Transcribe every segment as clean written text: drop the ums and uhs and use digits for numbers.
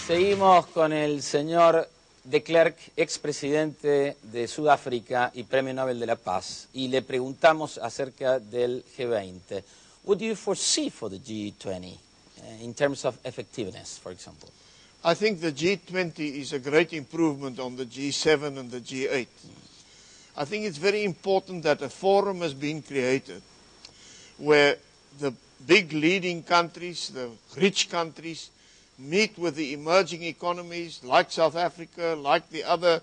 Seguimos con el señor de Klerk, expresidente de Sudáfrica y Premio Nobel de la Paz, y le preguntamos acerca del G20. What do you foresee for the G20 in terms of effectiveness, for example? I think the G20 is a great improvement on the G7 and the G8. I think it's very important that a forum has been created where the big leading countries, the rich countries, meet with the emerging economies like South Africa, like the other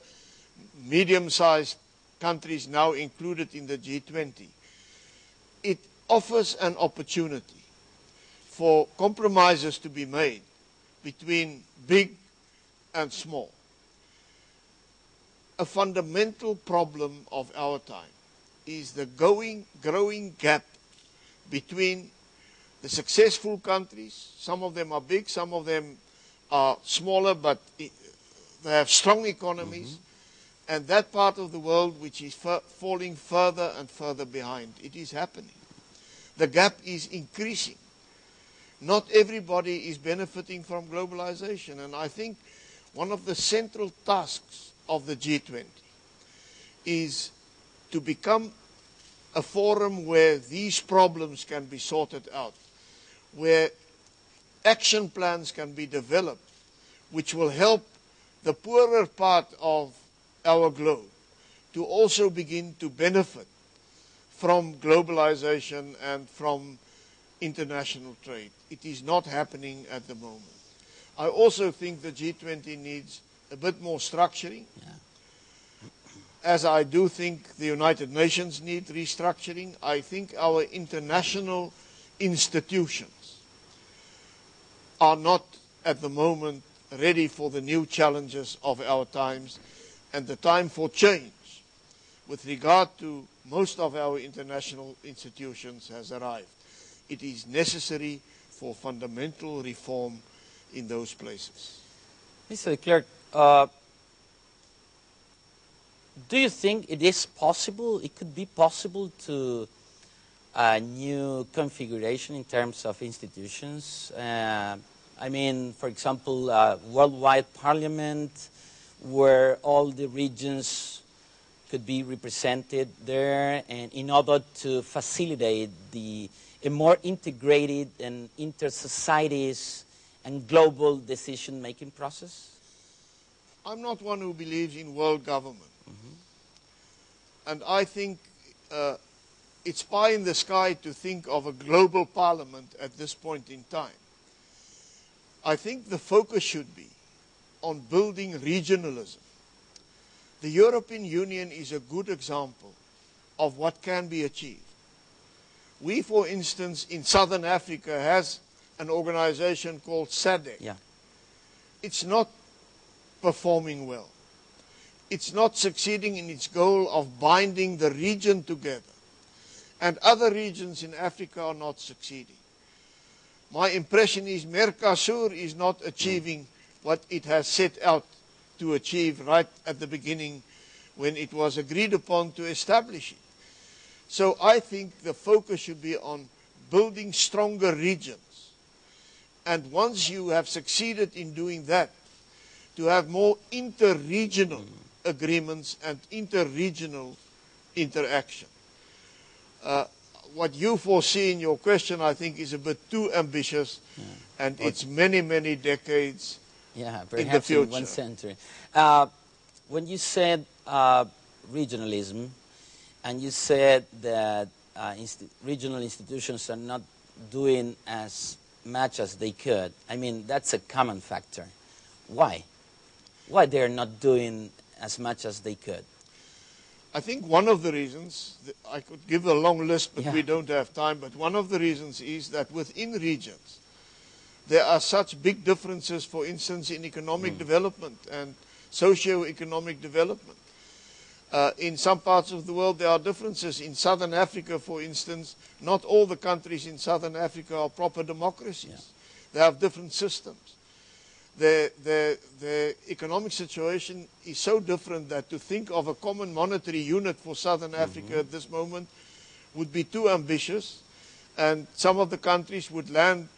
medium-sized countries now included in the G20. It offers an opportunity for compromises to be made between big and small. A fundamental problem of our time is the growing gap between the successful countries. Some of them are big, some of them are smaller, but they have strong economies, and that part of the world which is falling further and further behind. It is happening. The gap is increasing. Not everybody is benefiting from globalization, and I think one of the central tasks of the G20 is to become a forum where these problems can be sorted out, where action plans can be developed which will help the poorer part of our globe to also begin to benefit from globalization and from international trade. It is not happening at the moment. I also think the G20 needs a bit more structuring. As I do think the United Nations need restructuring, I think our international institutions are not at the moment ready for the new challenges of our times, and the time for change with regard to most of our international institutions has arrived. It is necessary for fundamental reform in those places. Mr. Klerk, do you think it is possible, it could be possible to a new configuration in terms of institutions? I mean, for example, a worldwide parliament where all the regions could be represented there, and in order to facilitate a more integrated and inter-societies and global decision-making process? I'm not one who believes in world government. And I think it's pie in the sky to think of a global parliament at this point in time. I think the focus should be on building regionalism. The European Union is a good example of what can be achieved. We, for instance, in Southern Africa, has an organization called SADC. It's not performing well. It's not succeeding in its goal of binding the region together. And other regions in Africa are not succeeding. My impression is Mercosur is not achieving what it has set out to achieve right at the beginning when it was agreed upon to establish it. So I think the focus should be on building stronger regions. And once you have succeeded in doing that, to have more inter-regional agreements and inter-regional interaction. What you foresee in your question, I think, is a bit too ambitious, and it's many, many decades in the future. In 1 century. When you said regionalism, and you said that regional institutions are not doing as much as they could, I mean, that's a common factor. Why? Why they're not doing as much as they could? I think one of the reasons, I could give a long list, but we don't have time, but one of the reasons is that within regions, there are such big differences, for instance, in economic development and socio-economic development. In some parts of the world, there are differences. In Southern Africa, for instance, not all the countries in Southern Africa are proper democracies. They have different systems. The economic situation is so different that to think of a common monetary unit for Southern Africa at this moment would be too ambitious, and some of the countries would land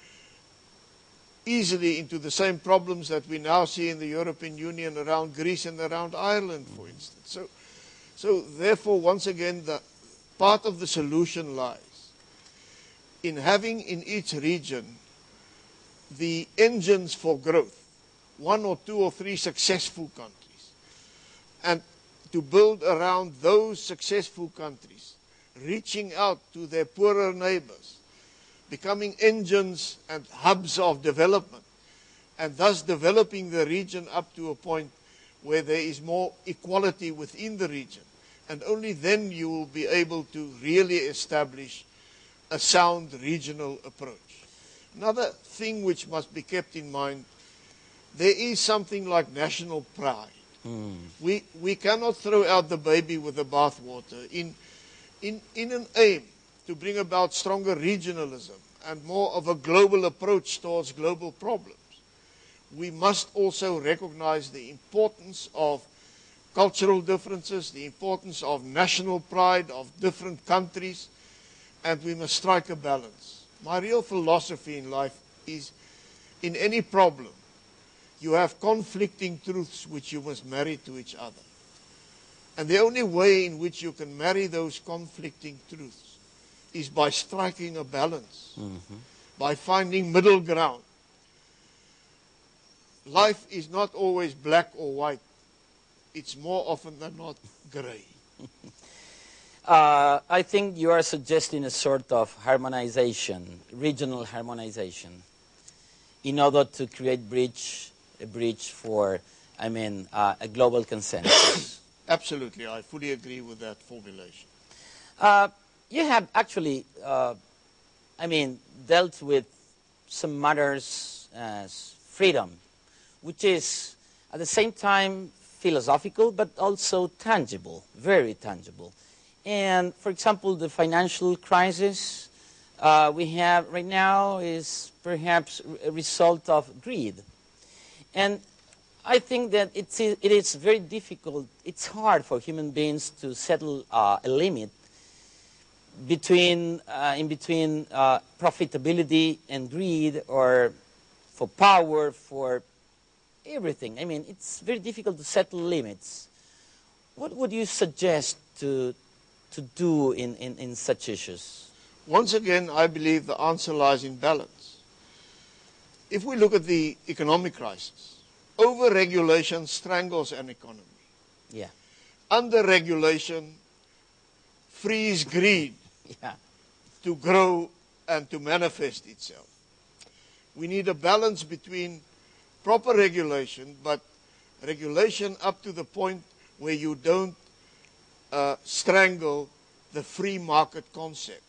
easily into the same problems that we now see in the European Union around Greece and around Ireland, for instance. So therefore, once again, the part of the solution lies in having in each region the engines for growth, 1 or 2 or 3 successful countries, and to build around those successful countries, reaching out to their poorer neighbors, becoming engines and hubs of development, and thus developing the region up to a point where there is more equality within the region. And only then you will be able to really establish a sound regional approach. Another thing which must be kept in mind, there is something like national pride. We cannot throw out the baby with the bathwater. In an aim to bring about stronger regionalism and more of a global approach towards global problems, we must also recognize the importance of cultural differences, the importance of national pride of different countries, and we must strike a balance. My real philosophy in life is, in any problem, you have conflicting truths which you must marry to each other. And the only way in which you can marry those conflicting truths is by striking a balance, by finding middle ground. Life is not always black or white. It's more often than not gray. I think you are suggesting a sort of harmonization, regional harmonization, in order to create a bridge for, a global consensus. Absolutely, I fully agree with that formulation. You have actually, dealt with some matters as freedom, which is at the same time philosophical, but also tangible, very tangible. And for example, the financial crisis we have right now is perhaps a result of greed. And I think that it is very difficult, it's hard for human beings to settle a limit in between profitability and greed, or for power, for everything. It's very difficult to settle limits. What would you suggest to do in such issues? Once again, I believe the answer lies in balance. If we look at the economic crisis, over-regulation strangles an economy. Yeah. Under-regulation frees greed to grow and to manifest itself. We need a balance between proper regulation, but regulation up to the point where you don't strangle the free market concept.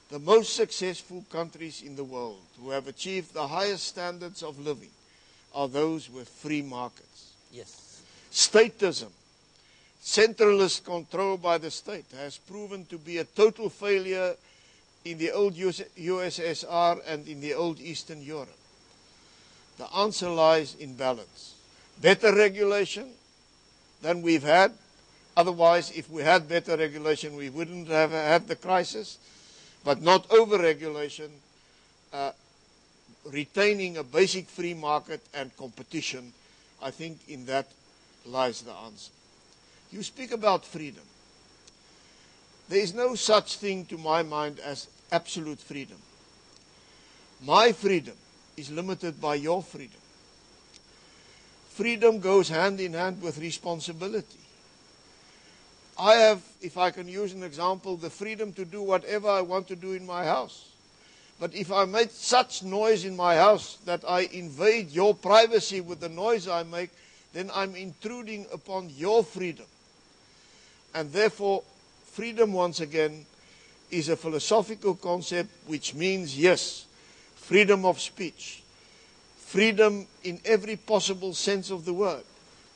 The most successful countries in the world who have achieved the highest standards of living are those with free markets. Yes. Statism, centralist control by the state, has proven to be a total failure in the old USSR and in the old Eastern Europe. The answer lies in balance. Better regulation than we've had. Otherwise, if we had better regulation, we wouldn't have had the crisis. But not over-regulation, retaining a basic free market and competition. I think in that lies the answer. You speak about freedom. There is no such thing to my mind as absolute freedom. My freedom is limited by your freedom. Freedom goes hand in hand with responsibility. I have, if I can use an example, the freedom to do whatever I want to do in my house. But if I make such noise in my house that I invade your privacy with the noise I make, then I'm intruding upon your freedom. And therefore, freedom, once again, is a philosophical concept which means, yes, freedom of speech, freedom in every possible sense of the word,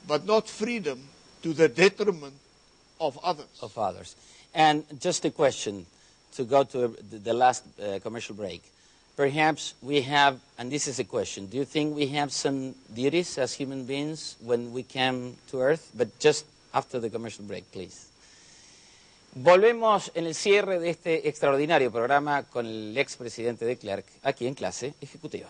but not freedom to the detriment of others. And just a question, to go to the last commercial break. Perhaps we have, and this is a question, do you think we have some duties as human beings when we came to Earth? But just after the commercial break, please. Volvemos en el cierre de este extraordinario programa con el expresidente de Klerk, aquí en Clase Ejecutiva.